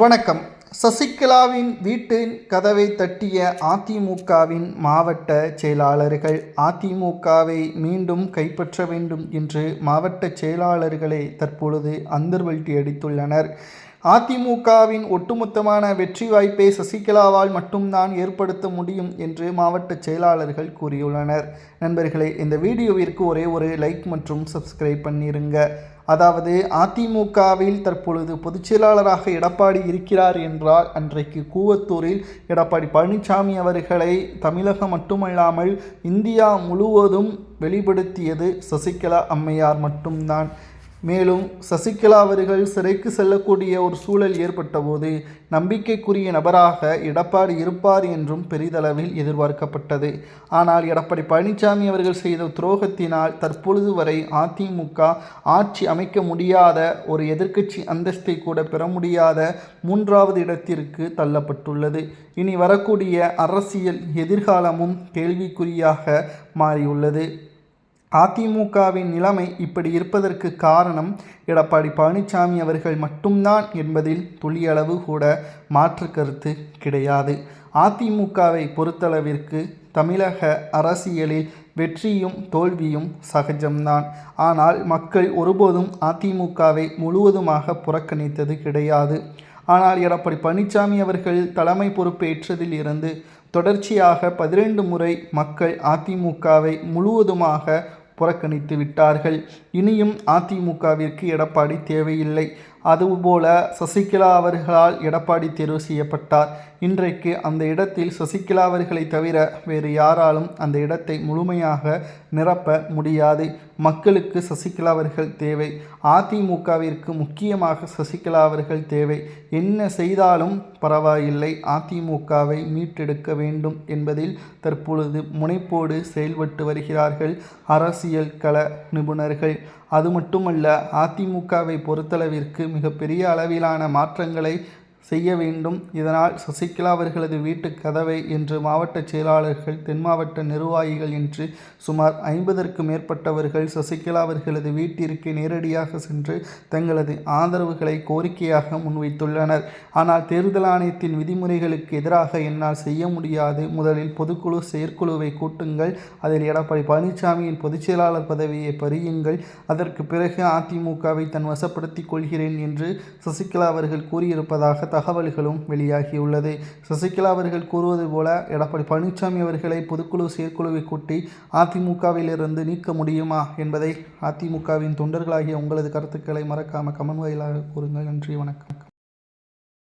வணக்கம். சசிகலாவின் வீட்டின் கதவை தட்டிய அதிமுகவின் மாவட்ட செயலாளர்கள். அதிமுகவை மீண்டும் கைப்பற்ற வேண்டும் என்று மாவட்ட செயலாளர்களே தற்பொழுது அந்தர்வல்ட்டி அடித்துள்ளனர். அதிமுகவின் ஒட்டுமொத்தமான வெற்றி வாய்ப்பை சசிகலாவால் மட்டும்தான் ஏற்படுத்த முடியும் என்று மாவட்ட செயலாளர்கள் கூறியுள்ளனர். நண்பர்களே, இந்த வீடியோவிற்கு ஒரே ஒரு லைக் மற்றும் சப்ஸ்கிரைப் பண்ணிருங்க. அதாவது, அதிமுகவில் தற்பொழுது பொதுச் செயலாளராக எடப்பாடி இருக்கிறார் என்றால், அன்றைக்கு கூவத்தூரில் எடப்பாடி பழனிசாமி அவர்களை தமிழகம் மட்டுமல்லாமல் இந்தியா முழுவதும் வெளிப்படுத்தியது சசிகலா அம்மையார் மட்டும்தான். மேலும் சசிகலா அவர்கள் சிறைக்கு செல்லக்கூடிய ஒரு சூழல் ஏற்பட்ட போது நம்பிக்கைக்குரிய நபராக எடப்பாடி இருப்பார் என்றும் பெரிதளவில் எதிர்பார்க்கப்பட்டது. ஆனால் எடப்பாடி பழனிசாமி அவர்கள் செய்த துரோகத்தினால் தற்பொழுது வரை அதிமுக ஆட்சி அமைக்க முடியாத, ஒரு எதிர்க்கட்சி அந்தஸ்தை கூட பெற முடியாத 3வது இடத்திற்கு தள்ளப்பட்டுள்ளது. இனி வரக்கூடிய அரசியல் எதிர்காலமும் கேள்விக்குறியாக மாறியுள்ளது. அதிமுகவின் நிலைமை இப்படி இருப்பதற்கு காரணம் எடப்பாடி பழனிசாமி அவர்கள் மட்டும்தான் என்பதில் துளியளவு கூட மாற்று கருத்து கிடையாது. அதிமுகவை பொறுத்தளவிற்கு தமிழக அரசியலில் வெற்றியும் தோல்வியும் சகஜம்தான். ஆனால் மக்கள் ஒருபோதும் அதிமுகவை முழுவதுமாக புறக்கணித்தது கிடையாது. ஆனால் எடப்பாடி பழனிசாமி அவர்கள் தலைமை பொறுப்பேற்றதில் இருந்து தொடர்ச்சியாக 12 முறை மக்கள் அதிமுகவை முழுவதுமாக புறக்கணித்து விட்டார்கள். இனியும் அதிமுகவிற்கு எடப்பாடி தேவையில்லை. அதுபோல சசிகலா அவர்களால் எடப்பாடி தேர்வு செய்யப்பட்டார். இன்றைக்கு அந்த இடத்தில் சசிகலா அவர்களை தவிர வேறு யாராலும் அந்த இடத்தை முழுமையாக நிரப்ப முடியாது. மக்களுக்கு சசிகலா அவர்கள் தேவை. அதிமுகவிற்கு முக்கியமாக சசிகலா அவர்கள் தேவை. என்ன செய்தாலும் பரவாயில்லை, அதிமுகவை மீட்டெடுக்க வேண்டும் என்பதில் தற்பொழுது முனைப்போடு செயல்பட்டு வருகிறார்கள் அரசியல் கள நிபுணர்கள். அது மட்டுமல்ல, அதிமுகவை பொறுத்தளவிற்கு மிகப்பெரிய அளவிலான மாற்றங்களை செய்ய வேண்டும். இதனால் சசிகலா அவர்களது வீட்டு கதவை என்று மாவட்ட செயலாளர்கள், தென் மாவட்ட நிர்வாகிகள் என்று சுமார் 50க்கும் மேற்பட்டவர்கள் சசிகலா அவர்களது வீட்டிற்கு நேரடியாக சென்று தங்களது ஆதரவுகளை கோரிக்கையாக முன்வைத்துள்ளனர். ஆனால் தேர்தல் ஆணையத்தின் விதிமுறைகளுக்கு எதிராக என்னால் செய்ய முடியாது. முதலில் பொதுக்குழு செயற்குழுவை கூட்டுங்கள், அதில் எடப்பாடி பழனிசாமியின் பொதுச் செயலாளர் பதவியை பறியுங்கள், அதற்கு பிறகு அதிமுகவை தன் வசப்படுத்திக் கொள்கிறேன் என்று சசிகலா அவர்கள் கூறியிருப்பதாக தகவல்களும் வெளியாகியுள்ளது. சசிகலா அவர்கள் கூறுவது போல எடப்பாடி பழனிசாமி அவர்களை பொதுக்குழு செயற்குழுவை கூட்டி அதிமுகவில் இருந்து நீக்க முடியுமா என்பதை அதிமுகவின் தொண்டர்களாகிய உங்களது கருத்துக்களை மறக்காம கமெண்ட் வாயிலாக கூறுங்கள். நன்றி, வணக்கம்.